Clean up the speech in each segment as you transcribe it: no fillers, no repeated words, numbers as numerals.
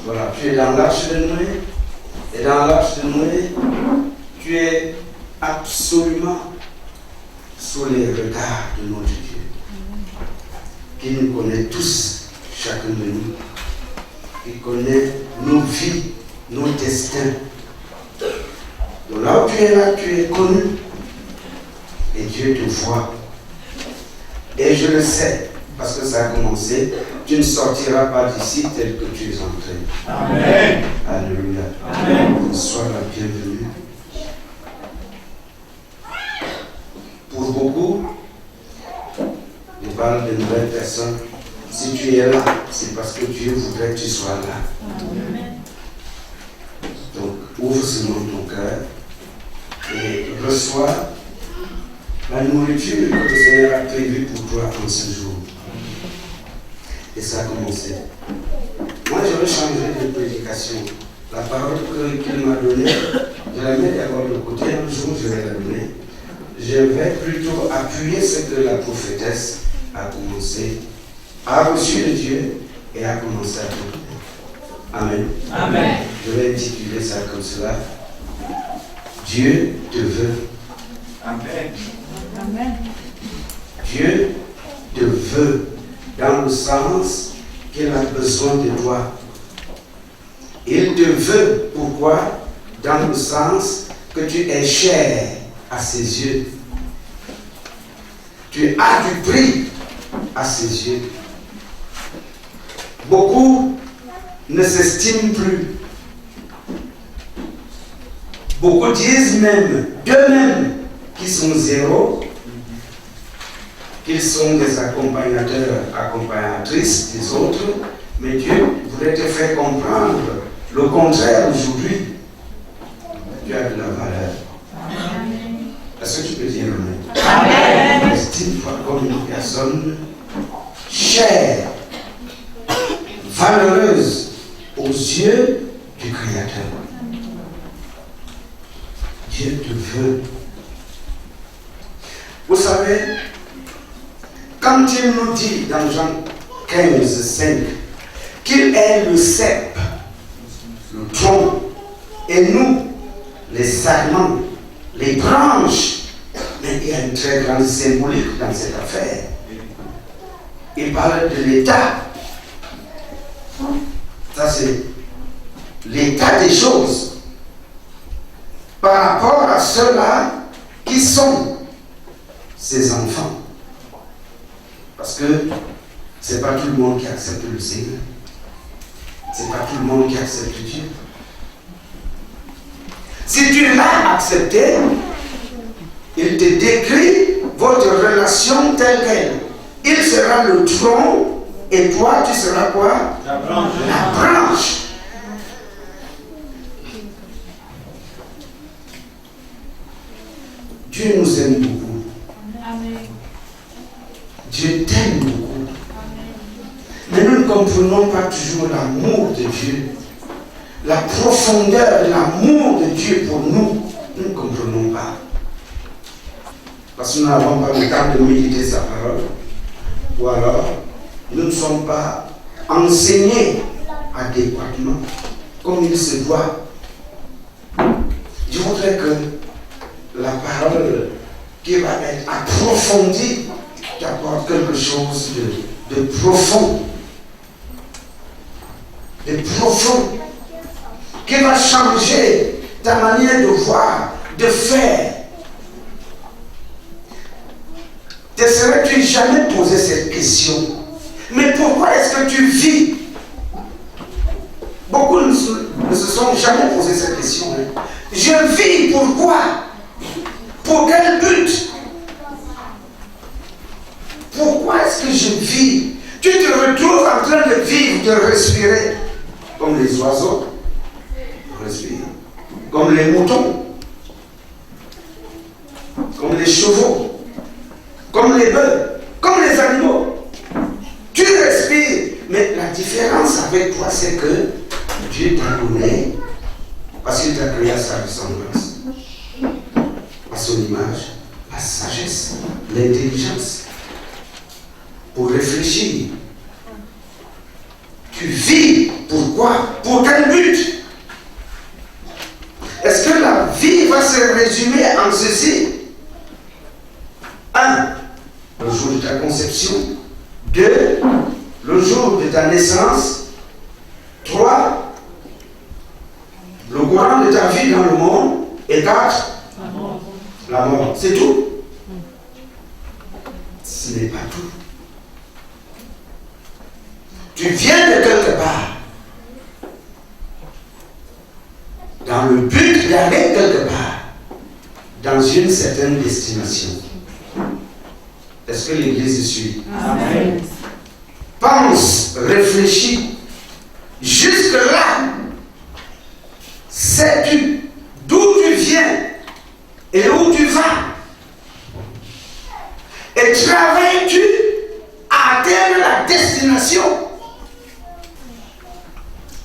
Voilà, tu es dans l'arche de Noé. Et dans l'arche de Noé, tu es absolument sous les regards de notre Dieu, qui nous connaît tous, chacun de nous, qui connaît nos vies, nos destins. Donc là où tu es là, tu es connu, et Dieu te voit. Et je le sais, parce que ça a commencé, tu ne sortiras pas d'ici tel que tu es entré. Amen. Alléluia. Amen. Sois la bienvenue. Pour beaucoup, je parle de nouvelles personnes. Si tu es là, c'est parce que Dieu voudrait que tu sois là. Amen. Donc, ouvre seulement ton cœur et reçois la nourriture que le Seigneur a prévue pour toi en ce jour. Et ça a commencé. Moi, j'aurais changé de prédication. La parole qu'il m'a donnée, je la mets d'abord de côté. Un jour, je vais la donner. Je vais plutôt appuyer ce que la prophétesse a commencé, a reçu de Dieu et a commencé à donner. Amen. Amen. Je vais intituler ça comme cela. Dieu te veut. Amen. Amen. Dieu te veut dans le sens qu'il a besoin de toi. Il te veut, pourquoi? Dans le sens que tu es cher à ses yeux. Tu as du prix à ses yeux. Beaucoup ne s'estiment plus. Beaucoup disent même d'eux-mêmes qu'ils sont zéro, qu'ils sont des accompagnateurs, accompagnatrices des autres, mais Dieu voudrait te faire comprendre le contraire aujourd'hui. Tu as de la valeur. Est-ce que tu peux dire amen? Amen. Estime-toi comme une personne chère, valeureuse aux yeux du Créateur. Dieu te veut. Vous savez, quand il nous dit dans Jean 15, 5, qu'il est le cep, le tronc, et nous, les sarments, les branches, mais il y a une très grande symbolique dans cette affaire. Il parle de l'état. Ça, c'est l'état des choses par rapport à ceux-là qui sont ses enfants. Parce que ce n'est pas tout le monde qui accepte le Seigneur. Ce n'est pas tout le monde qui accepte Dieu. Si tu l'as accepté, il te décrit votre relation telle qu'elle. Il sera le tronc et toi tu seras quoi? La branche. La branche. Dieu nous aime beaucoup. Amen. Dieu t'aime beaucoup. Mais nous ne comprenons pas toujours l'amour de Dieu. La profondeur de l'amour de Dieu pour nous, nous ne comprenons pas. Parce que nous n'avons pas le temps de méditer sa parole. Ou alors, nous ne sommes pas enseignés adéquatement, comme il se doit. Je voudrais que la parole qui va être approfondie t'apporte quelque chose de profond. De profond. Qui va changer ta manière de voir, de faire. Ne serais-tu jamais posé cette question? Mais pourquoi est-ce que tu vis? Beaucoup ne se sont jamais posé cette question. Je vis pourquoi? Pour quel but? Pourquoi est-ce que je vis? Tu te retrouves en train de vivre, de respirer, comme les oiseaux respirent, comme les moutons, comme les chevaux, comme les bœufs, comme les animaux. Tu respires, mais la différence avec toi, c'est que Dieu t'a donné, parce qu'il t'a créé à sa ressemblance, à son image, la sagesse, l'intelligence, pour réfléchir. Tu vis, pourquoi? Pourquoi? Pour quel but? Est-ce que la vie va se résumer en ceci? 1. Le jour de ta conception. 2. Le jour de ta naissance. 3. Le courant de ta vie dans le monde. Et 4. La mort. C'est tout? Ce n'est pas tout. Tu viens de quelque part dans le but d'aller quelque part dans une certaine destination. Est-ce que l'Église suit? Amen. Pense, réfléchis. Jusque-là, sais-tu d'où tu viens et où tu vas? Et travailles-tu à atteindre la destination?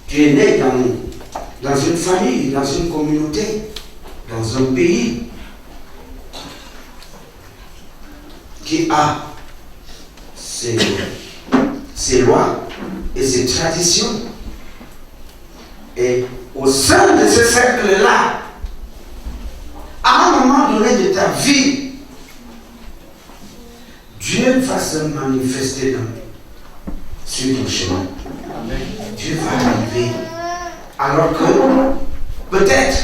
Tu es né dans une famille, dans une communauté, dans un pays qui a ses lois et ses traditions. Et au sein de ce cercle-là, à un moment donné de ta vie, Dieu va se manifester sur ton chemin. Dieu va arriver. Alors que, peut-être,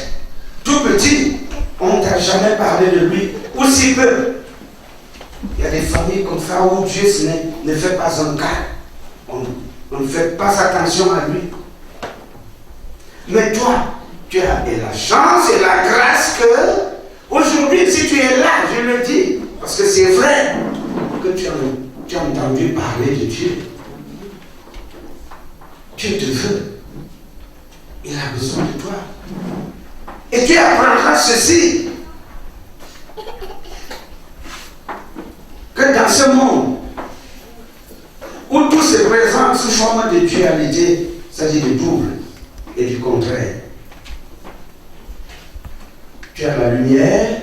tout petit, on ne t'a jamais parlé de lui, ou si peu. Il y a des familles comme ça où Dieu ne fait pas un cas. On ne fait pas attention à lui. Mais toi, tu as la chance et la grâce que, aujourd'hui, si tu es là, je le dis, parce que c'est vrai que tu as entendu parler de Dieu. Dieu te veut. Il a besoin de toi. Et tu apprendras ceci. Que dans ce monde, où tout se présente sous forme de dualité, c'est-à-dire de double et du contraire. Tu as la lumière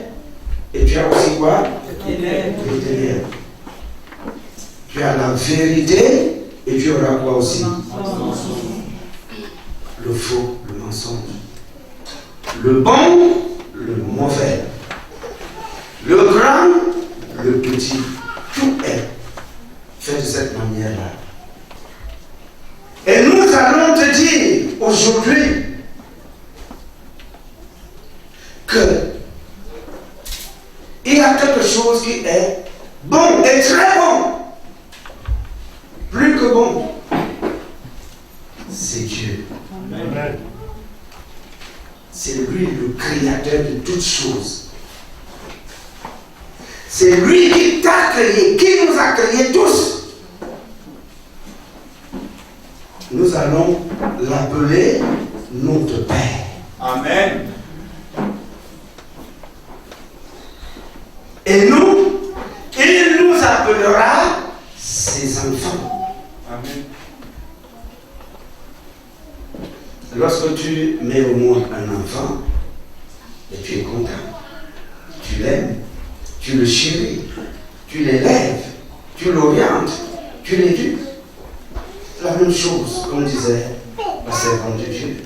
et tu as aussi quoi? Les ténèbres. Tu as la vérité et tu auras quoi aussi? Le faux, le mensonge. Le bon, le mauvais. Le grand, le petit. Tout est fait de cette manière-là. Et nous allons te dire aujourd'hui que il y a quelque chose qui est bon et très bon. Plus que bon. C'est Dieu. Amen. C'est lui le créateur de toutes choses. C'est lui qui t'a créé, qui nous a créés tous. Nous allons l'appeler notre Père. Amen. Et nous, il nous appellera ses enfants. Amen. Lorsque tu mets au monde un enfant, et tu es content, tu l'aimes, tu le chéris, tu l'élèves, tu l'orientes, tu l'éduques. La même chose, comme disait la servante de Dieu.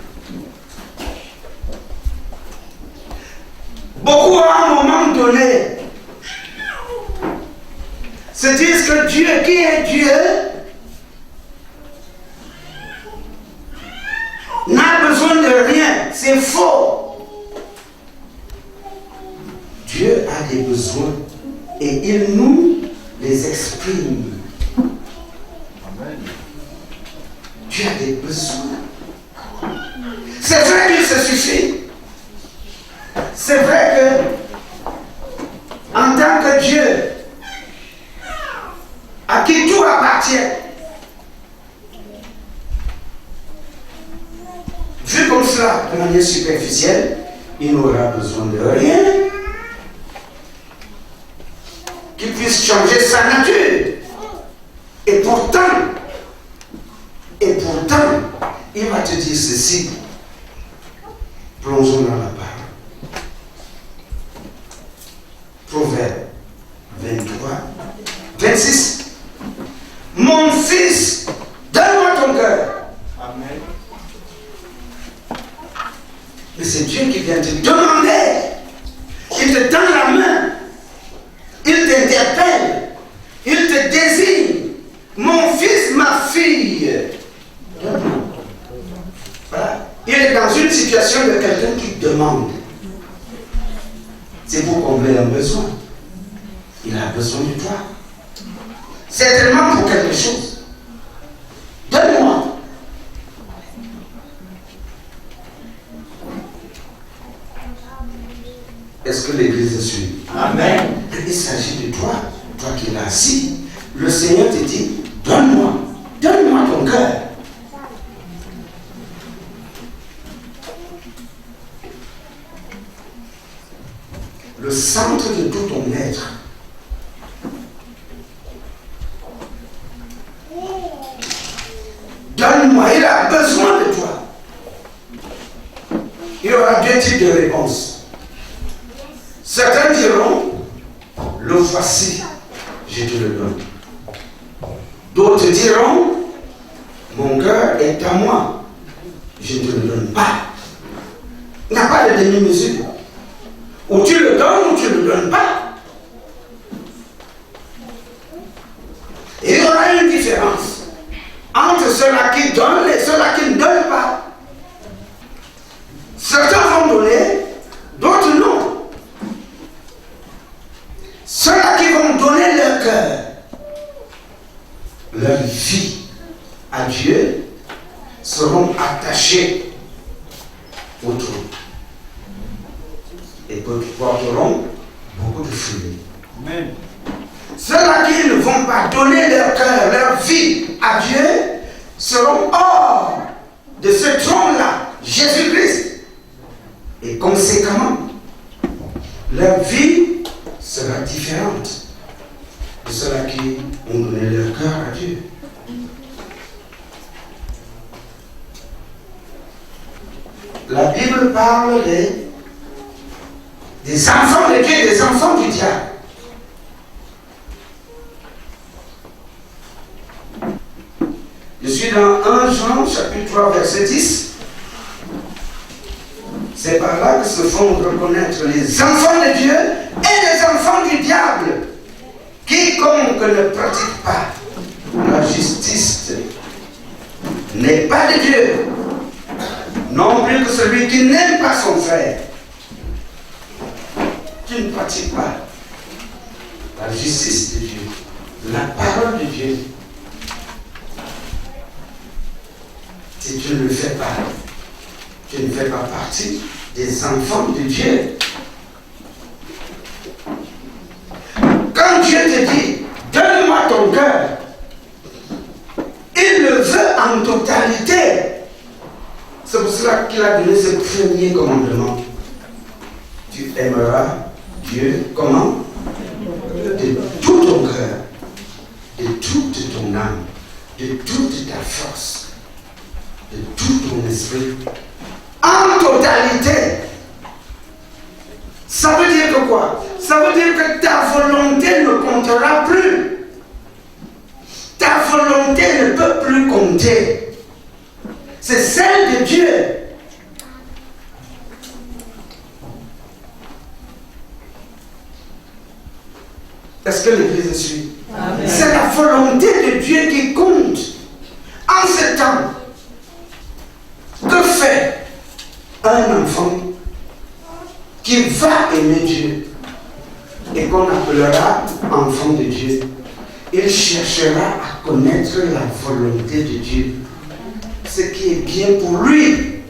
Beaucoup à un moment donné se disent que Dieu, qui est Dieu, n'a besoin de rien. C'est faux. Dieu a des besoins et il nous les exprime. Amen. Dieu a des besoins. C'est vrai qu'il se suffit. C'est vrai que, en tant que Dieu, à qui tout appartient, vu comme cela, de manière superficielle, il n'aura besoin de rien qui puisse changer sa nature. Et pourtant, il va te dire ceci. Plongeons dans la parole. Proverbe 23, 26. Mon fils, donne-moi ton cœur. Amen. Mais c'est Dieu qui vient te demander. Il te tend la main. Il t'interpelle. Il te désigne. Mon fils, ma fille. Voilà. Il est dans une situation de quelqu'un qui demande. C'est pour combler un besoin. Il a besoin de toi. Certainement pour quelque chose. Donne-moi. Est-ce que l'Église est suivie? Amen. Il s'agit de toi, toi qui es assis. Le Seigneur te dit, donne-moi ton cœur. Le centre de tout ton être. Donne-moi, il a besoin de toi. Il y aura deux types de réponses. Certains diront, le voici, je te le donne. D'autres diront, mon cœur est à moi, je ne te le donne pas. Il n'y a pas de demi-mesure. Ou tu le donnes ou tu ne le donnes pas. Et il y aura une différence entre ceux-là qui donnent et ceux-là qui ne donnent pas. Certains vont donner, d'autres non. Ceux-là qui vont donner leur cœur, leur vie à Dieu, seront attachés au trône et porteront beaucoup de fruits. Amen. Ceux-là qui ne vont pas donner leur cœur, leur vie à Dieu, seront hors de ce trône-là, Jésus-Christ. Et conséquemment, leur vie sera différente de ceux-là qui ont donné leur cœur à Dieu. La Bible parle des enfants de Dieu et des enfants du diable. Je suis dans 1 Jean, chapitre 3, verset 10. C'est par là que se font reconnaître les enfants de Dieu et les enfants du diable. Quiconque ne pratique pas la justice n'est pas de Dieu. Non plus que celui qui n'aime pas son frère. Tu ne pratiques pas la justice de Dieu, la parole de Dieu. Si tu ne le fais pas, tu ne fais pas partie des enfants de Dieu. Quand Dieu te dit, donne-moi ton cœur, il le veut en totalité. C'est pour cela qu'il a donné ce premier commandement. Tu aimeras Dieu comment? De tout ton cœur, de toute ton âme, de toute ta force, de tout ton esprit, en totalité. Ça veut dire que quoi? Ça veut dire que ta volonté ne comptera plus. Ta volonté ne peut plus compter. C'est celle de Dieu. Est-ce que l'Église suit? C'est la volonté de Dieu qui compte. En ce temps, que fait un enfant qui va aimer Dieu et qu'on appellera enfant de Dieu? Il cherchera à connaître la volonté de Dieu, ce qui est bien pour lui,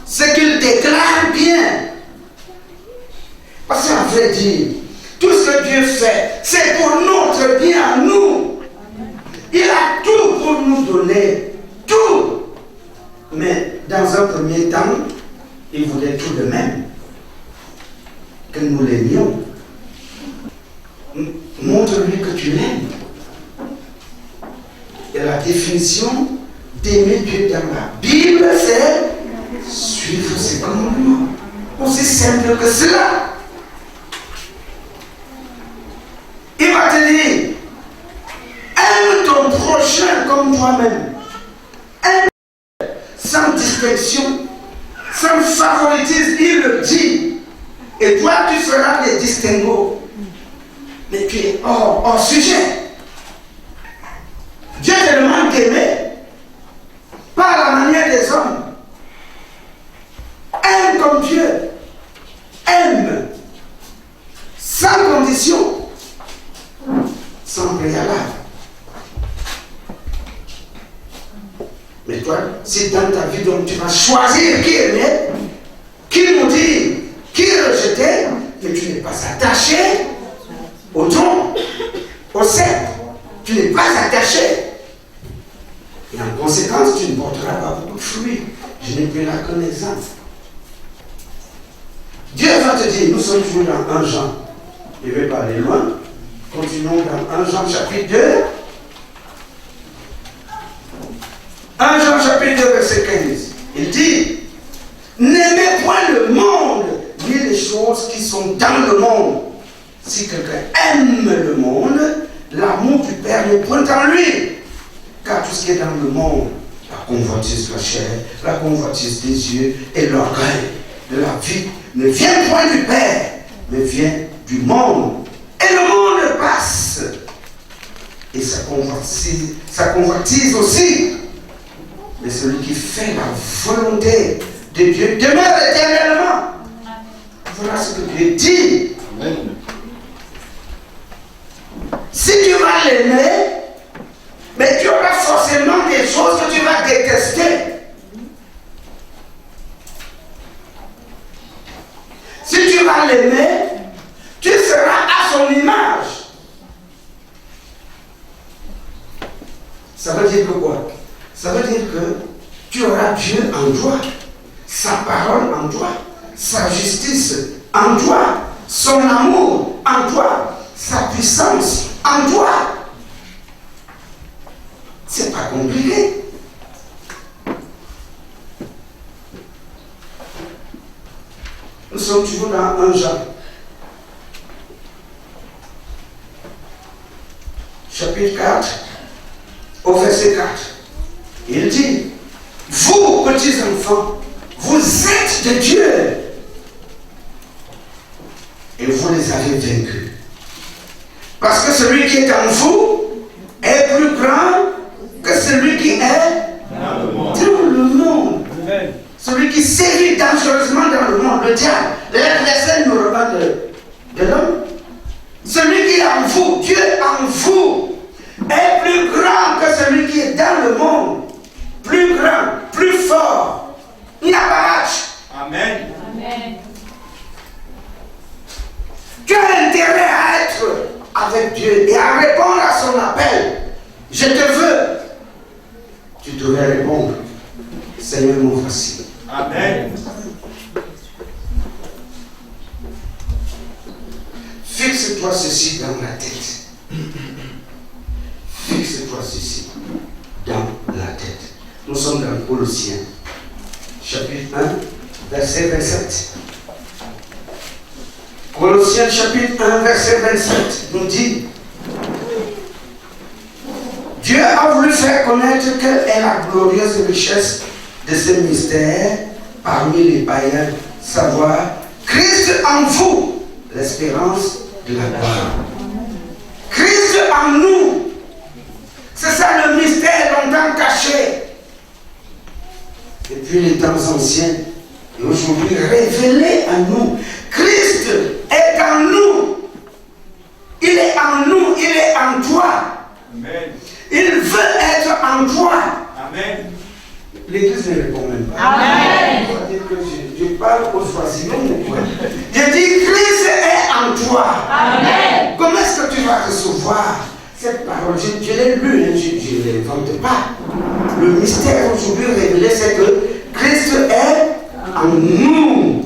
ce qu'il déclare bien. Parce qu'à vrai dire, tout ce que Dieu fait, c'est pour notre bien à nous. Il a tout pour nous donner, tout. Mais dans un premier temps, il voulait tout de même que nous l'aimions. Montre-lui que tu l'aimes. Et la définition d'aimer Dieu dans la Bible, c'est suivre ses commandements. Aussi simple que cela. Il va te dire, aime ton prochain comme toi-même. Aime sans distinction, sans favoritisme, il le dit. Et toi, tu feras des distinguos. Mais tu es hors sujet. Dieu te demande d'aimer, pas à la manière des hommes. Aime comme Dieu. Aime. Sans condition. Sans préalable. Mais toi, si dans ta vie, donc, tu vas choisir qui aimer, qui maudire, qui rejeter, mais tu n'es pas attaché au tronc, au cèpe. Tu n'es pas attaché. Et en conséquence, tu ne porteras pas beaucoup de fruits. Je n'ai pris là qu'un exemple. Dieu va te dire, nous sommes toujours dans 1 Jean. Je vais pas aller loin. Continuons dans 1 Jean chapitre 2. 1 Jean chapitre 2 verset 15. Il dit, n'aimez point le monde, ni les choses qui sont dans le monde. Si quelqu'un aime le monde, l'amour du Père n'est point en lui. Car tout ce qui est dans le monde, la convoitise de la chair, la convoitise des yeux et l'orgueil de la vie, ne vient point du Père, mais vient du monde. Et le monde passe. Et sa convoitise aussi. Mais celui qui fait la volonté de Dieu demeure éternellement. Voilà ce que Dieu dit. Amen. Si tu vas l'aimer, mais tu auras forcément des choses que tu vas détester. Si tu vas l'aimer, tu seras à son image. Ça veut dire que quoi? Ça veut dire que tu auras Dieu en toi, sa parole en toi, sa justice en toi, son amour en toi, sa puissance en toi. C'est pas compliqué. Nous sommes toujours dans 1 Jean. Chapitre 4, au verset 4. Il dit, vous, petits enfants, vous êtes de Dieu. Et vous les avez vaincus. Parce que celui qui est en vous est plus grand que celui qui est dans le monde. Amen. Celui qui sévit dangereusement dans le monde, le diable, l'adversaire numéro 1 de l'homme. Celui qui est en vous, Dieu en vous, est plus grand que celui qui est dans le monde. Plus grand, plus fort. Il n'y a pas match. Amen. Amen. Tu as intérêt à être avec Dieu et à répondre à son appel. Je te veux. Tu devrais répondre. Seigneur, me voici. Amen. Fixe-toi ceci dans la tête. Fixe-toi ceci dans la tête. Nous sommes dans Colossiens, chapitre 1, verset 27. Colossiens, chapitre 1, verset 27, nous dit, Dieu a voulu faire connaître quelle est la glorieuse richesse de ce mystère parmi les païens, savoir Christ en vous, l'espérance de la gloire. Christ en nous, c'est ça le mystère longtemps caché depuis les temps anciens et aujourd'hui révélé à nous. Christ est en nous. Il est en nous, il est en toi. Amen. Il veut être en toi. Amen. L'église ne répond même pas. Amen. On va dire que je parle aux oisillons ou quoi. Je dis Christ est en toi. Amen. Comment est-ce que tu vas recevoir cette parole? Je l'ai lu, hein, je ne l'invente pas. Le mystère aujourd'hui révélé, c'est que Christ est en nous.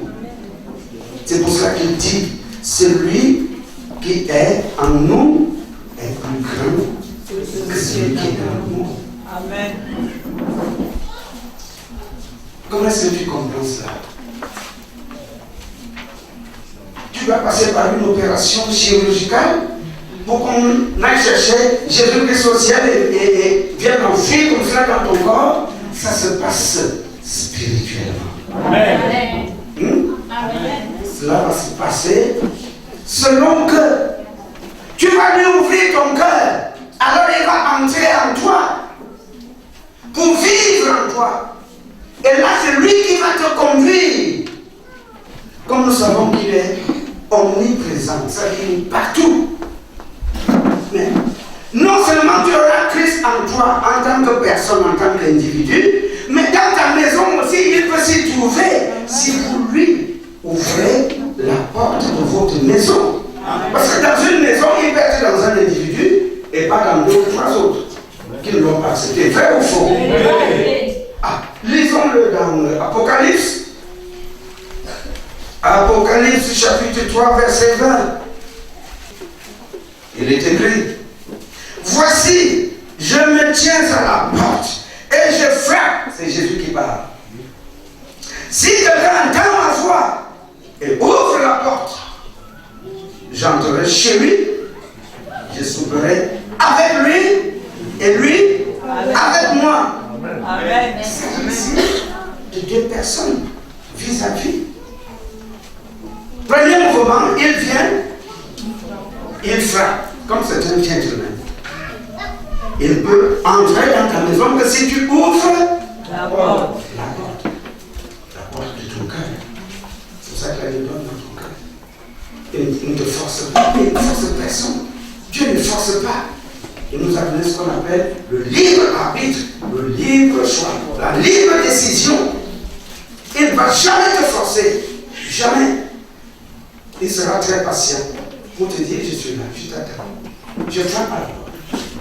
C'est pour cela qu'il dit, celui qui est en nous est plus grand que celui qui est dans le monde. Amen. Comment est-ce que tu comprends cela? Tu vas passer par une opération chirurgicale pour qu'on aille chercher Jésus-Christ au ciel et vienne en vie comme cela dans ton corps. Ça se passe spirituellement. Amen. Cela va se passer selon que tu vas lui ouvrir ton cœur. Alors il va entrer en toi pour vivre en toi. Et là, c'est lui qui va te conduire. Comme nous savons qu'il est omniprésent, ça veut dire partout. Mais non seulement tu auras Christ en toi en tant que personne, en tant qu'individu, mais dans ta maison aussi, il peut s'y trouver si vous lui ouvrez la porte de votre maison. Parce que dans une maison, il peut être dans un individu et pas dans deux ou trois autres qui ne l'ont pas accepté. Vrai ou faux? Ah, lisons-le dans Apocalypse. Apocalypse chapitre 3 verset 20. Il est écrit: voici, je me tiens à la porte et je frappe. C'est Jésus qui parle. Si quelqu'un entend ma voix et ouvre la porte, j'entrerai chez lui, je souperai avec lui et lui avec moi. Amen. De deux personnes vis-à-vis. Premier mouvement, il vient, il frappe, comme c'est un gentleman. Il peut entrer dans ta maison que si tu ouvres la porte de ton cœur. C'est ça qu'elle donne dans ton cœur. Il ne te force pas, il ne force personne. Dieu ne force pas. Il nous a donné ce qu'on appelle le libre arbitre, le libre choix, la libre décision. Il ne va jamais te forcer. Jamais. Il sera très patient pour te dire: je suis là, je t'attends. Je frappe à la porte.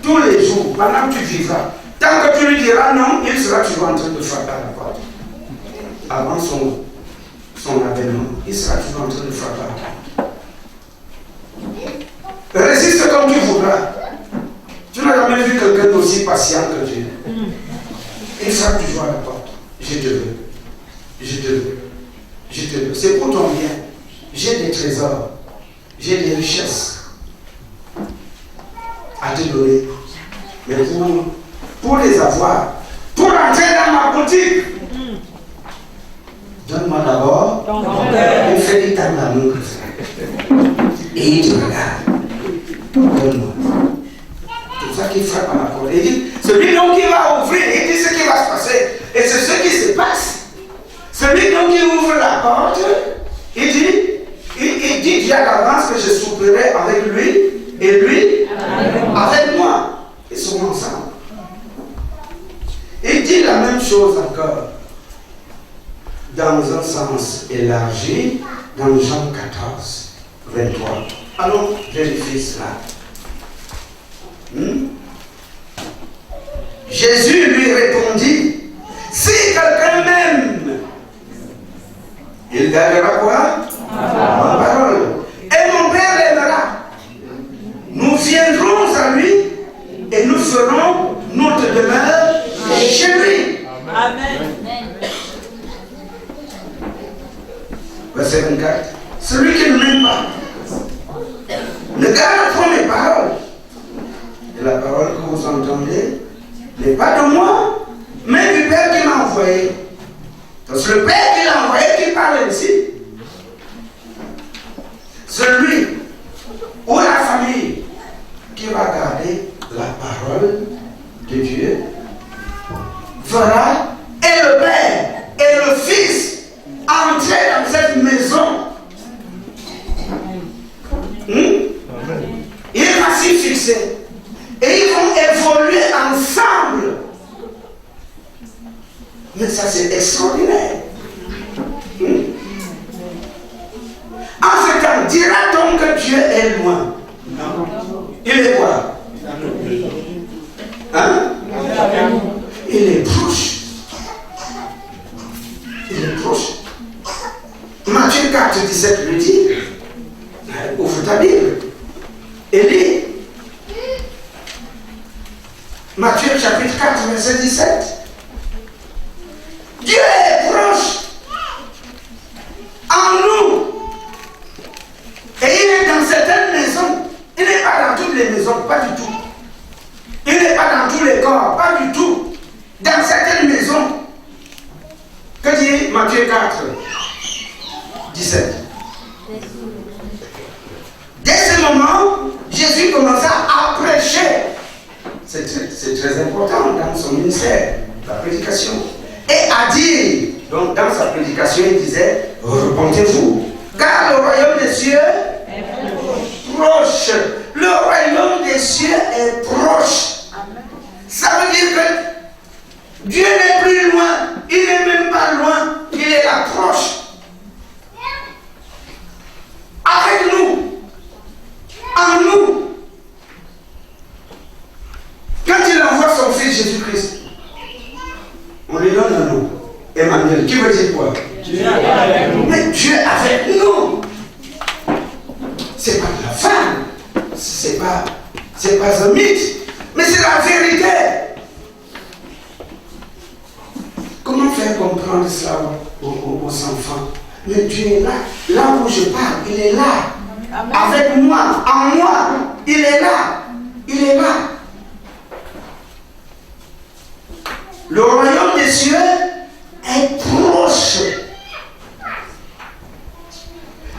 Tous les jours, pendant que tu vivras, tant que tu lui diras non, il sera toujours en train de frapper à la porte. Avant son avènement, il sera toujours en train de frapper à la porte. Résiste comme tu voudras. Tu n'as jamais vu quelqu'un d'aussi patient que Dieu. Il frappe toujours à la porte. Je te veux. Je te veux. Je te veux. C'est pour ton bien. J'ai des trésors. J'ai des richesses à te donner. Mais pour les avoir, pour entrer dans ma boutique, donne-moi d'abord une véritable amour. Et il te regarde. Donne-moi. C'est pour ça qu'il frappe à la porte. Il dit: celui donc qui va ouvrir, il dit ce qui va se passer. Et c'est ce qui se passe. Celui donc qui ouvre la porte, il dit déjà d'avance que je souperai avec lui et lui avec moi. Ils sont ensemble. Il dit la même chose encore dans un sens élargi dans Jean 14, 23. Allons vérifier cela. Jésus lui répondit: si quelqu'un m'aime, il gardera quoi? Ma parole. Et mon Père l'aimera. Nous viendrons à lui et nous ferons notre demeure chez lui. Amen. Verset 24. Celui qui ne m'aime pas ne garde pas mes paroles. Et la parole que vous entendez n'est pas de moi, mais du Père qui m'a envoyé. C'est le Père qui l'a envoyé qui parle ici. Celui ou la famille qui va garder la parole de Dieu verra et le Père et le Fils entrer dans cette maison. Il va s'y fixer. Et ils vont évoluer ensemble. Mais ça, c'est extraordinaire. En ce temps, dira-t-on que Dieu est loin? Non. Il est quoi? Hein? Il est proche. Il est proche. Matthieu 4, 17 le dit. Ouvre ta Bible. Et lis. Matthieu chapitre 4, verset 17. Dieu est proche en nous. Et il est dans certaines maisons. Il n'est pas dans toutes les maisons, pas du tout. Il n'est pas dans tous les corps, pas du tout. Dans certaines maisons, Matthieu 4, 17. Dès ce moment, Jésus commença à prêcher. C'est très important dans son ministère, la prédication. Et à dire, donc dans sa prédication, il disait, repentez-vous, car le royaume des cieux est proche. Le royaume des cieux est proche. Ça veut dire que Dieu n'est plus loin, il n'est même pas loin, il est là proche. Avec nous, en nous. Quand il envoie son fils Jésus-Christ, on lui donne un nom, Emmanuel, qui veut dire quoi? Dieu est avec nous. Mais Dieu est avec nous. C'est pas de la femme, c'est pas un mythe, mais c'est la vérité. Comment faire comprendre cela aux enfants? Mais Dieu est là, là où je parle, il est là. Amen. Avec moi, en moi, il est là. Il est là. Le royaume des cieux est proche.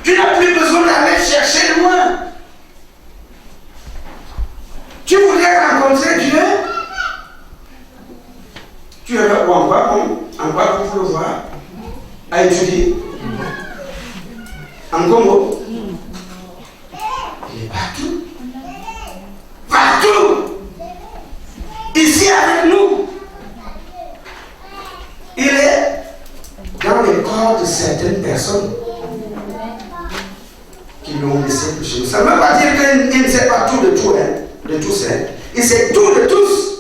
Tu n'as plus besoin d'aller chercher loin. Tu voudrais rencontrer Dieu? Tu es là, ou en quoi pour le voir? À étudier? En Congo? Il est partout. Partout. Ici avec nous. Il est dans le corps de certaines personnes qui l'ont laissé chez nous. Ça ne veut pas dire qu'il ne sait pas tout de tout, de tous. Il sait tout de tous.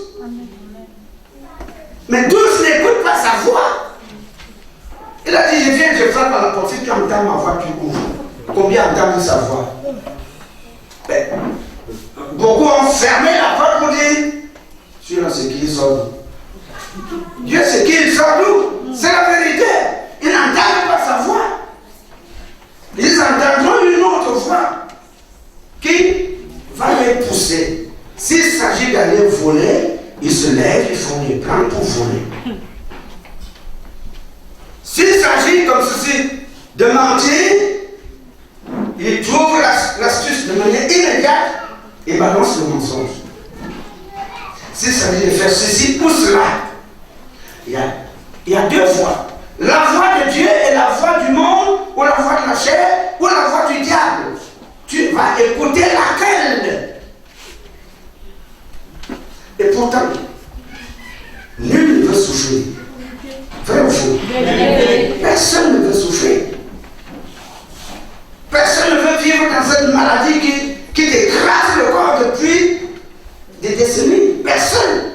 Mais tous n'écoutent pas sa voix. Il a dit, je viens, je frappe à la porte. Si tu entends ma voix, tu ouvres. Combien entendent sa voix? Ben, beaucoup ont fermé la porte pour dire, sur ce qui sort. Dieu, ce qu'il sort d'où? C'est la vérité. Ils n'entendent pas sa voix. Ils entendront une autre voix qui va les pousser. S'il s'agit d'aller voler, ils se lèvent, ils font des plans pour voler. S'il s'agit comme ceci de mentir, ils trouvent l'astuce de manière immédiate et balancent le mensonge. S'il s'agit de faire ceci ou cela, il y a deux voix. La voix de Dieu et la voix du monde, ou la voix de la chair, ou la voix du diable. Tu vas écouter laquelle? Et pourtant, nul ne veut souffrir. Vrai ou faux? Personne ne veut souffrir. Personne ne veut vivre dans cette maladie qui t'écrase le corps depuis des décennies. Personne.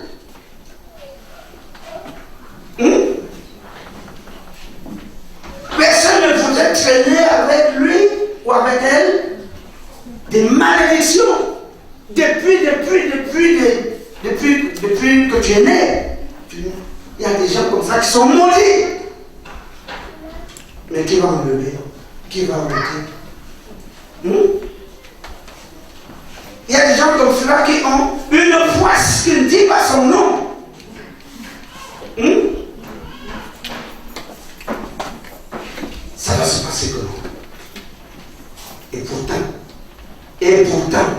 Personne ne voudrait traîner avec lui ou avec elle des malédictions depuis que tu es né. Il y a des gens comme ça qui sont maudits. Mais qui va enlever? Qui va enlever? Il y a des gens comme cela qui ont une poisse qui ne dit pas son nom. Ça va se passer comment? Et pourtant,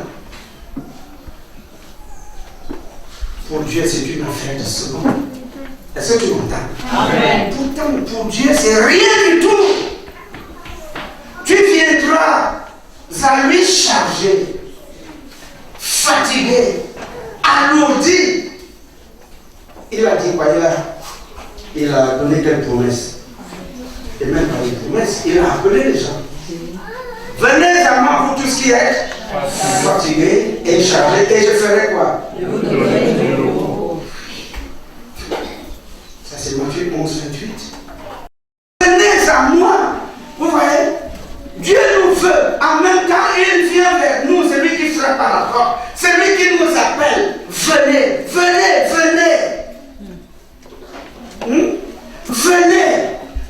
pour Dieu, c'est une affaire de seconde. Est-ce que tu m'entends? Amen. Pourtant, pour Dieu, c'est rien du tout. Tu viendras à lui charger, fatigué, alourdi. Il a dit quoi? Il a donné quelle promesse? Et même pas une promesse, il a appelé les gens. Venez à moi pour tout ce qui est fatigué et chargé, et je ferai quoi? Ça c'est Matthieu 11, 28. Venez à moi. Vous voyez, Dieu nous veut. En même temps, il vient vers nous, celui qui frappe à la porte, celui qui nous appelle. Venez, venez, venez. Venez.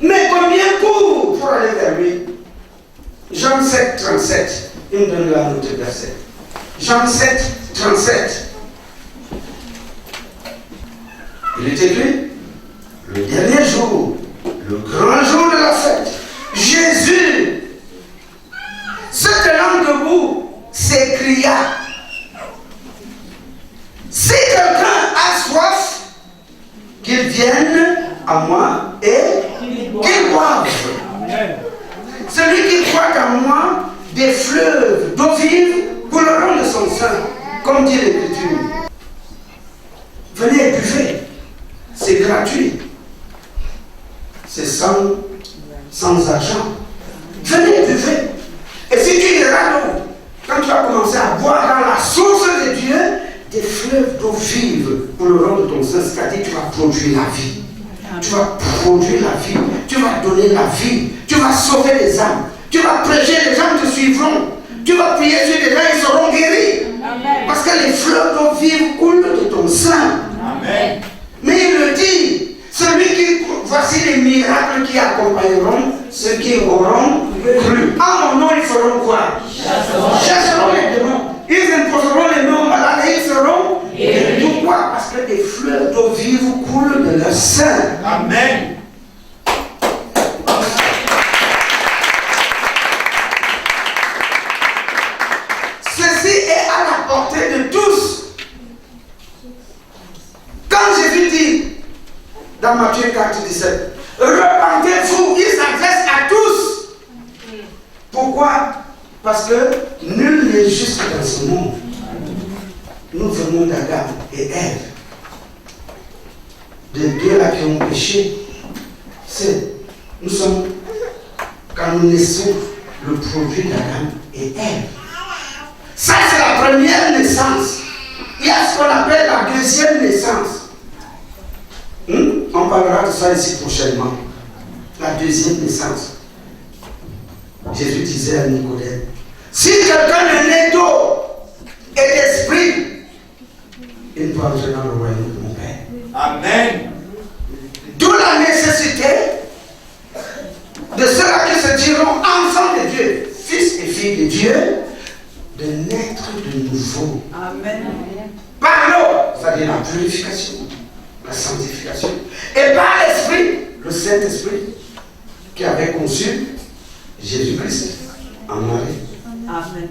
Mais combien court pour aller vers lui? Jean 7, 37. Il me donne la note verset. Jean 7, 37. Il est écrit, le dernier jour, le grand jour boive. Celui qui croit en moi, des fleuves d'eau vive couleront de son sein, comme dit l'Écriture. Venez et buvez. C'est gratuit. C'est sans argent. Venez et buvez. Et si tu iras donc, quand tu vas commencer à boire dans la source de Dieu, des fleuves d'eau vive couleront de ton sein, c'est-à-dire tu vas produire la vie. Tu vas produire la vie. Tu vas donner la vie. Tu vas sauver les âmes. Tu vas prêcher, les gens te suivront. Tu vas prier sur les gens, ils seront guéris. Amen. Parce que les fleuves d'eau vive coulent de ton sein. Amen. Mais il le dit, voici les miracles qui accompagneront ceux qui auront cru. En mon nom, ils feront quoi? Chasseront les démons. Ils imposeront les mains aux malades et ils seront guéris. Pourquoi? Parce que des fleuves d'eau vive coulent de leur sein. Amen. Ceci est à la portée de tous. Quand Jésus dit dans Matthieu 4, 17, repentez-vous, il s'adresse à tous. Pourquoi? Parce que nul n'est juste dans ce monde. Nous venons d'Adam et Ève. De deux là qui ont péché. Nous sommes, quand nous naissons, le produit d'Adam et Ève. Ça, c'est la première naissance. Il y a ce qu'on appelle la deuxième naissance. On parlera de ça ici prochainement. La deuxième naissance. Jésus disait à Nicodème, si quelqu'un est né d'eau et d'esprit, il ne peut entrer dans le royaume de mon Père. Amen. D'où la nécessité de ceux-là qui se diront enfants de Dieu, fils et filles de Dieu, de naître de nouveau. Amen. Par l'eau, c'est-à-dire la purification, la sanctification, et par l'Esprit, le Saint-Esprit, qui avait conçu Jésus-Christ en Marie. Amen.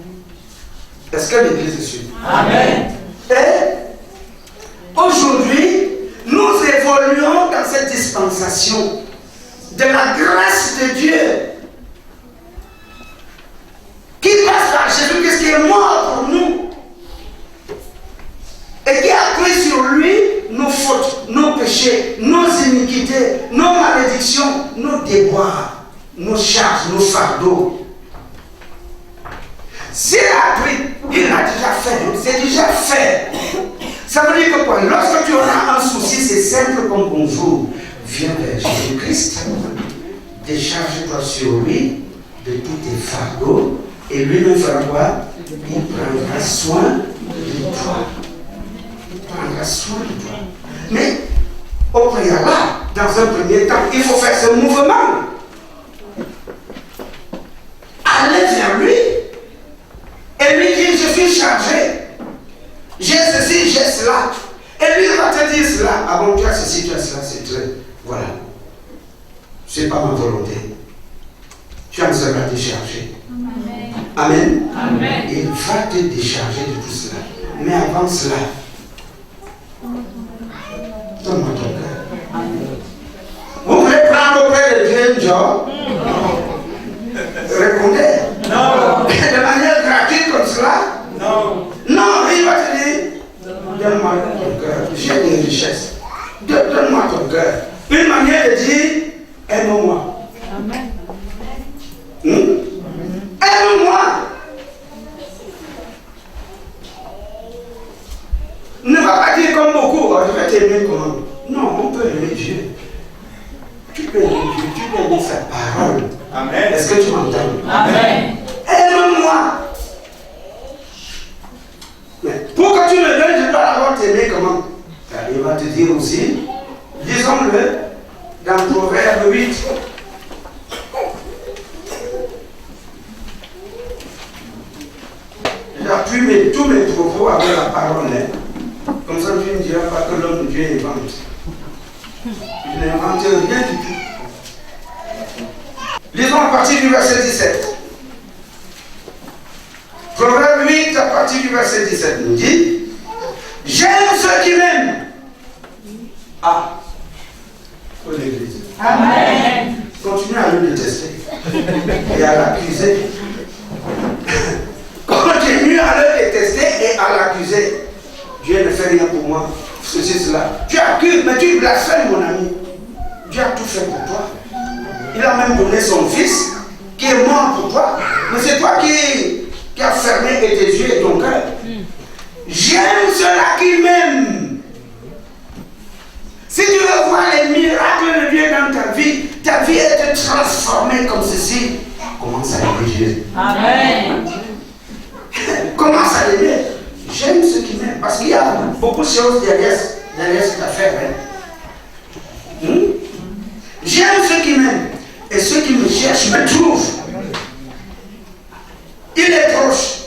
Est-ce que l'Église est sûre? Amen. Et aujourd'hui, nous évoluons dans cette dispensation de la grâce de Dieu qui passe par Jésus-Christ qui est mort pour nous et qui a pris sur lui nos fautes, nos péchés, nos iniquités, nos malédictions, nos déboires, nos charges, nos fardeaux. S'il a pris, il l'a déjà fait, c'est déjà fait. Ça veut dire que quoi? Lorsque tu auras un souci, c'est simple comme bonjour. Viens vers Jésus-Christ, décharge-toi sur lui de tous tes fardeaux, et lui-même fera quoi? Il prendra soin de toi. Il prendra soin de toi. Mais, au préalable, dans un premier temps, il faut faire ce mouvement. Aller vers lui et lui dire, je suis chargé. J'ai ceci, j'ai cela. Et lui va te dire cela. Ah bon, tu as ceci, tu as cela, c'est très. Voilà. Ce n'est pas ma volonté. Tu en seras déchargé. Amen. Amen. Il va te décharger de tout cela. Mais avant cela, donne-moi ton cœur. Vous voulez prendre auprès de Dieu un job? Répondez. Non. De manière gratuite comme cela? Non. Non, il va te dire, donne-moi ton cœur. J'ai des richesses. Donne-moi ton cœur. Une manière de dire, aime-moi. Amen. Aime-moi. Ne va pas dire comme beaucoup, je vais t'aimer comment. Non, on peut aimer Dieu. Tu peux aimer Dieu, tu peux aimer sa parole. Amen. Est-ce que tu m'entends? Amen. Aime-moi. Mais pour que tu me donnes, je dois d'abord t'aimer comment? Il va te dire aussi, disons-le, dans Proverbe 8. J'appuie tous mes propos avec la parole. Comme ça, tu ne diras pas que l'homme de Dieu invente. Il n'invente rien du tout. Lisons à partir du verset 17. Proverbe 8, à partir du verset 17, nous dit, j'aime ceux qui m'aiment. Ah, pour l'Église. Amen. Continue. continue à le détester et à l'accuser. Continue à le détester et à l'accuser. Dieu ne fait rien pour moi. Ceci, cela. Tu accuses, mais tu blasphèmes, mon ami. Dieu a tout fait pour toi. Il a même donné son fils qui est mort pour toi. Mais c'est toi qui as fermé tes yeux et ton cœur. J'aime ceux-là qui m'aiment. Si tu veux voir les miracles de Dieu dans ta vie est transformée comme ceci. Commence à aimer Jésus. Amen. Commence à l'aimer. J'aime ceux qui m'aiment. Parce qu'il y a beaucoup de choses derrière cette affaire. J'aime ceux qui m'aiment. Et ceux qui me cherchent me trouvent. Il est proche.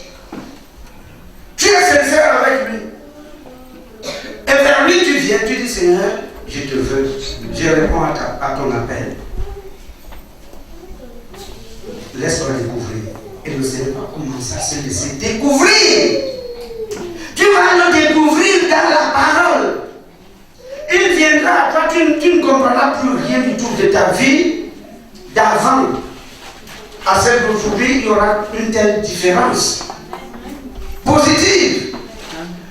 Tu es sincère avec lui. Et vers lui tu viens, tu dis Seigneur, je te veux. Je réponds à ton appel. Laisse-toi découvrir. Et le Seigneur commence à se laisser découvrir. Tu vas le découvrir dans la parole. Il viendra à toi, tu ne comprendras plus rien du tout de ta vie d'avant. À celle d'aujourd'hui, il y aura une telle différence positive.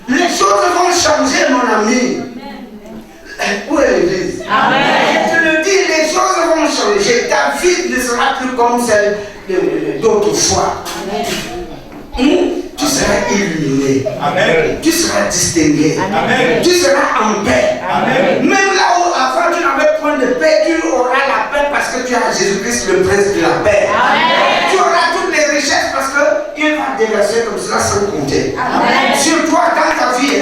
Les choses vont changer, mon ami. Où est l'église? Je te le dis, les choses vont changer. Ta vie ne sera plus comme celle d'autrefois. Tu seras illuminé. Amen. Tu seras distingué. Amen. Tu seras en paix. Amen. Même là où avant tu n'avais point de paix, tu auras la paix parce que tu as Jésus-Christ, le prince de la paix. Amen. Tu auras toutes les richesses parce qu'il va déverser comme cela sans compter. Amen. Sur toi, dans ta vie,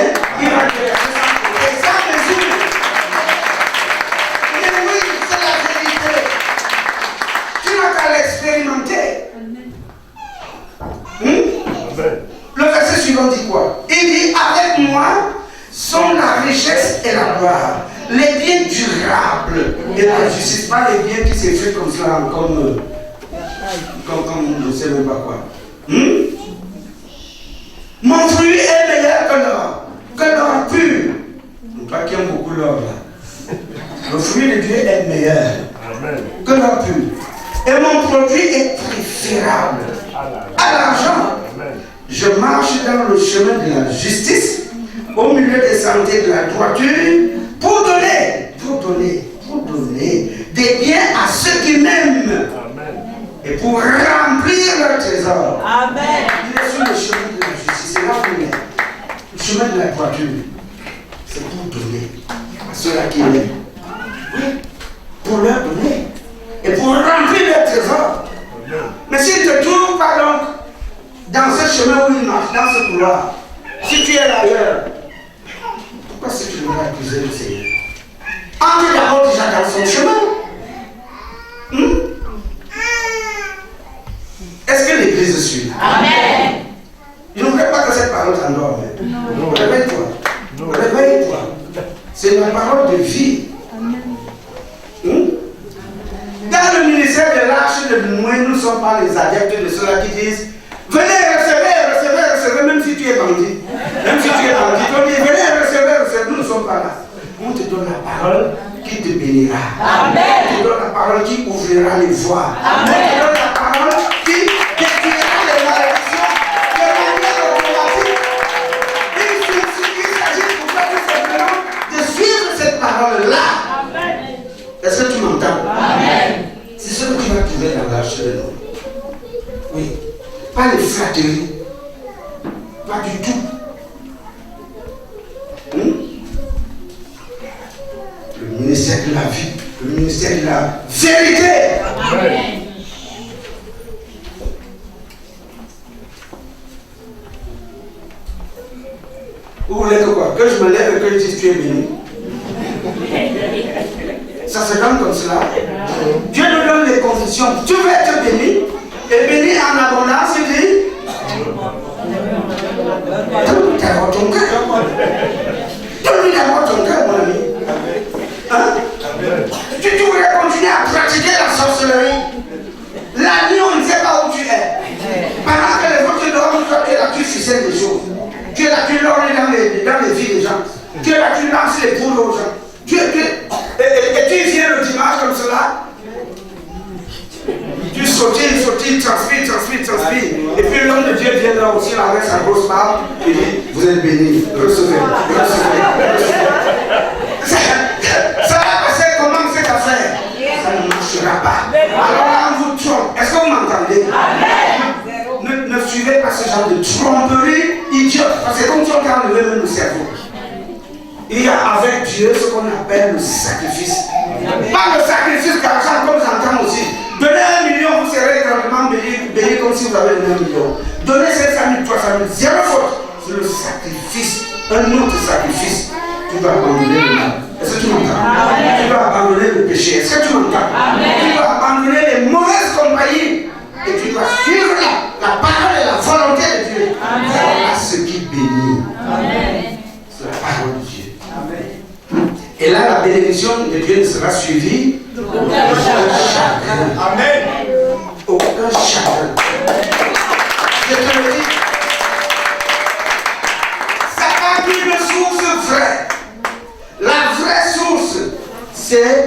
il va déverser sans compter. Sans mesure. Mais oui, c'est la vérité. Tu n'as qu'à l'expérimenter. Le verset suivant dit quoi? Il dit, avec moi sont la richesse et la gloire, les biens durables et la justice, pas les biens qui s'effrient comme cela, comme je ne sais même pas quoi. Mon fruit est meilleur que l'or pur. Pas qui aime beaucoup l'or là. Le fruit de Dieu est meilleur que l'or pur. Et mon produit est préférable à l'argent. Je marche dans le chemin de la justice, au milieu des sentiers de la droiture, pour donner des biens à ceux qui m'aiment. Et pour remplir leur trésor. Amen. Il est sur le chemin de la justice. C'est là où il est. Le chemin de la droiture. C'est pour donner à ceux-là qui m'aiment. Pour leur donner. Et pour remplir leur trésor. Mais s'ils ne te trouvent pas donc dans ce chemin où il marche, dans ce couloir, si tu es ailleurs, pourquoi est-ce que tu devrais accuser le Seigneur? Entre d'abord déjà dans son chemin. Est-ce que l'église suit? Amen. Je ne voudrais pas que cette parole t'endorme. Réveille-toi. Réveille-toi. C'est une parole de vie. Dans le ministère de l'Arche de Noé, nous ne sommes pas les adeptes de ceux-là qui disent venez, recevez, même si tu es bandit. Même si tu es bandit, on dit venez, recevez. Nous ne sommes pas là. On te donne la parole qui te bénira. Amen. On te donne la parole qui ouvrira les voies. Amen. On te donne la parole qui détruira les malédictions, de manière automatique. Il s'agit pour toi tout simplement de suivre cette parole-là. Est-ce que tu m'entends? Amen. C'est ce que tu vas trouver dans l'arche de Noé. Oui. Pas les flatteries. Pas du tout. Le ministère de la vie, le ministère de la vérité. Amen. Vous voulez que quoi? Que je me lève et que je dise tu es béni? Ça se donne comme cela. Dieu nous donne les conditions. Tu veux être béni et béni en abondance, il dit donne d'abord ton cœur. Donne d'abord ton cœur, mon ami. Hein? Tu voudrais continuer à pratiquer la sorcellerie. La nuit, on ne sait pas où tu es. Pendant que les autres dorment, toi tu es là, tu ficelles des choses. Tu es là, tu l'ornes dans les vies des gens. Tu es là, tu lances les poules aux gens. Et tu viens le dimanche comme cela. dit transpire. Et puis l'homme de Dieu viendra aussi avec sa grosse barbe et dit, vous êtes bénis, recevez. C'est comment cette affaire? Ça ne marchera pas. Alors là, on vous trompe. Est-ce que vous m'entendez? Ne suivez pas ce genre de tromperie idiote. Parce que comme tu as enlevé même le cerveau. Il y a avec Dieu ce qu'on appelle le sacrifice. Pas le sacrifice d'argent comme j'entends aussi. Donnez 1 million, vous serez grandement béni comme si vous avez donné 1 million. Donnez 500 000, 300 000, zéro faute. C'est le sacrifice, un autre sacrifice. Tu vas abandonner le mal. Est-ce que tu m'entends? Tu vas abandonner le péché. Est-ce que tu m'entends? Tu vas abandonner les mauvaises compagnies. Et tu vas suivre la parole et la volonté de Dieu. Voilà ce qui bénit. C'est la parole de Dieu. Et là, la bénédiction de Dieu ne sera suivie d'aucun chagrin. Amen. Aucun chagrin. Je te le dis. Ça a une source vraie. La vraie source, c'est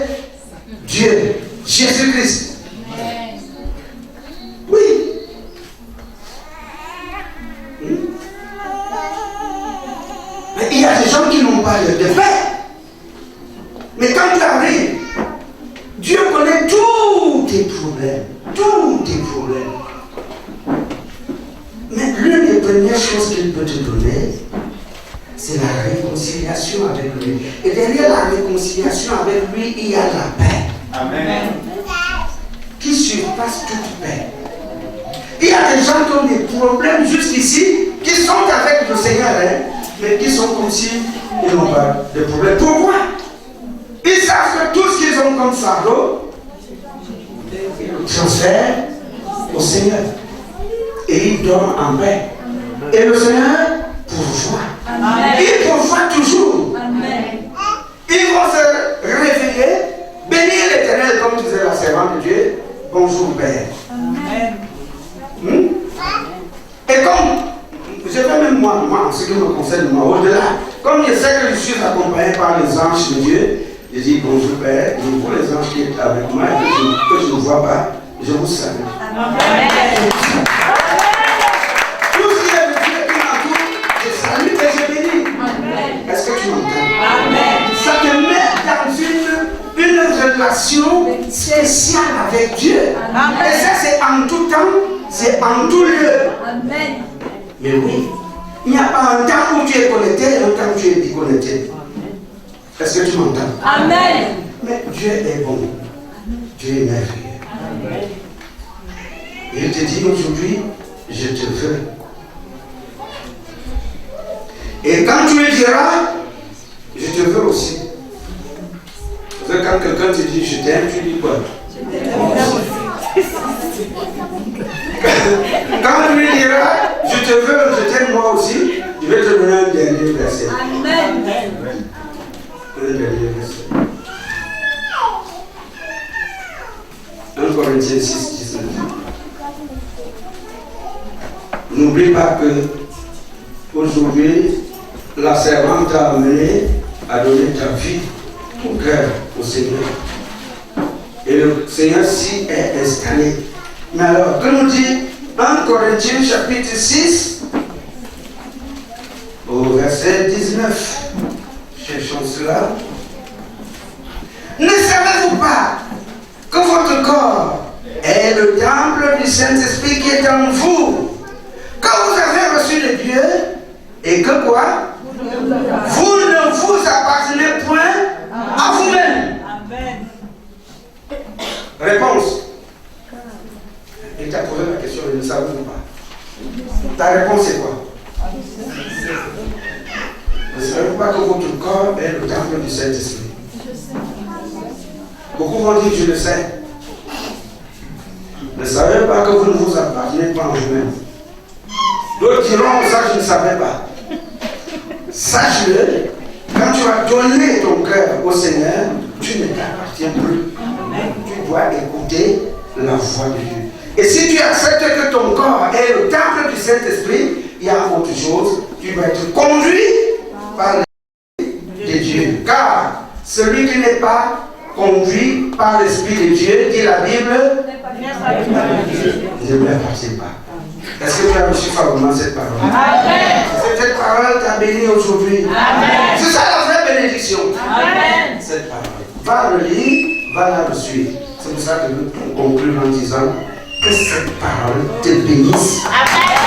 Dieu, Jésus-Christ. Oui. Mais il y a des gens qui n'ont pas de fait. Mais quand tu arrives, Dieu connaît tous tes problèmes. Tous tes problèmes. Mais l'une des premières choses qu'il peut te donner, c'est la réconciliation avec lui. Et derrière la réconciliation avec lui, il y a la paix. Amen. Qui surpasse toute paix. Il y a des gens qui ont des problèmes jusqu'ici, qui sont avec le Seigneur, mais qui sont comme si ils n'ont pas de problème. Pourquoi? Ils savent que tout ce qu'ils ont comme fardeau, ils le transfèrent au Seigneur. Et ils dorment en paix. Et le Seigneur pourvoit. Il pourvoit toujours. Ils vont se réveiller, bénir l'Éternel, comme disait la servante de Dieu. Bonjour Père. Et comme, je vais même moi, en ce qui me concerne, moi, au-delà, comme je sais que je suis accompagné par les anges de Dieu, je dis bonjour Père, je vois les anges qui sont avec moi, que je ne vois pas, je vous salue. Tout ce qui est de Dieu qui m'entoure, je salue et je bénis. Est-ce que tu m'entends? Ça te met dans une relation spéciale avec Dieu. Et ça, c'est en tout temps, c'est en tout lieu. Mais oui, il n'y a pas un temps où tu es connecté et un temps où tu es déconnecté. Est-ce que tu m'entends? Amen. Mais Dieu est bon. Dieu est merveilleux. Et il te dit aujourd'hui, je te veux. Et quand tu lui diras, je te veux aussi. Parce que quand quelqu'un te dit je t'aime, tu dis quoi? Quand tu lui diras, je te veux, je t'aime moi aussi, je vais te donner un dernier verset. Amen. Un dernier verset. 1 Corinthiens 6, 19. N'oublie pas que aujourd'hui, la servante t'a amené à donner ta vie, ton cœur au Seigneur. Et le Seigneur s'y est installé. Mais alors, que nous dit 1 Corinthiens chapitre 6, au verset 19. Cherchons cela. Ne savez-vous pas que votre corps est le temple du Saint-Esprit qui est en vous, que vous avez reçu de Dieu, et que quoi? Vous ne vous appartenez point à vous-même. Réponse. Il t'a posé la question, il ne savait pas. Ta réponse c'est quoi? Ne savez-vous pas que votre corps est le temple du Saint-Esprit? Beaucoup vont dire je le sais. Ne savez pas que vous ne vous appartenez pas en vous-même. D'autres diront ça je ne savais pas. Sache-le, quand tu as donné ton cœur au Seigneur, tu ne t'appartiens plus. Tu dois écouter la voix de Dieu. Et si tu acceptes que ton corps est le temple du Saint-Esprit, il y a autre chose, tu vas être conduit par l'Esprit de Dieu. Car celui qui n'est pas conduit par l'Esprit de Dieu, dit la Bible, Ne m'appartient pas. Est-ce que tu as reçu favorablement cette parole? Amen. Cette parole t'a béni aujourd'hui. Amen. C'est ça la vraie bénédiction. Amen. Cette parole. Va le lire, va la suivre. C'est pour ça que nous concluons en disant que cette parole te bénisse. Amen.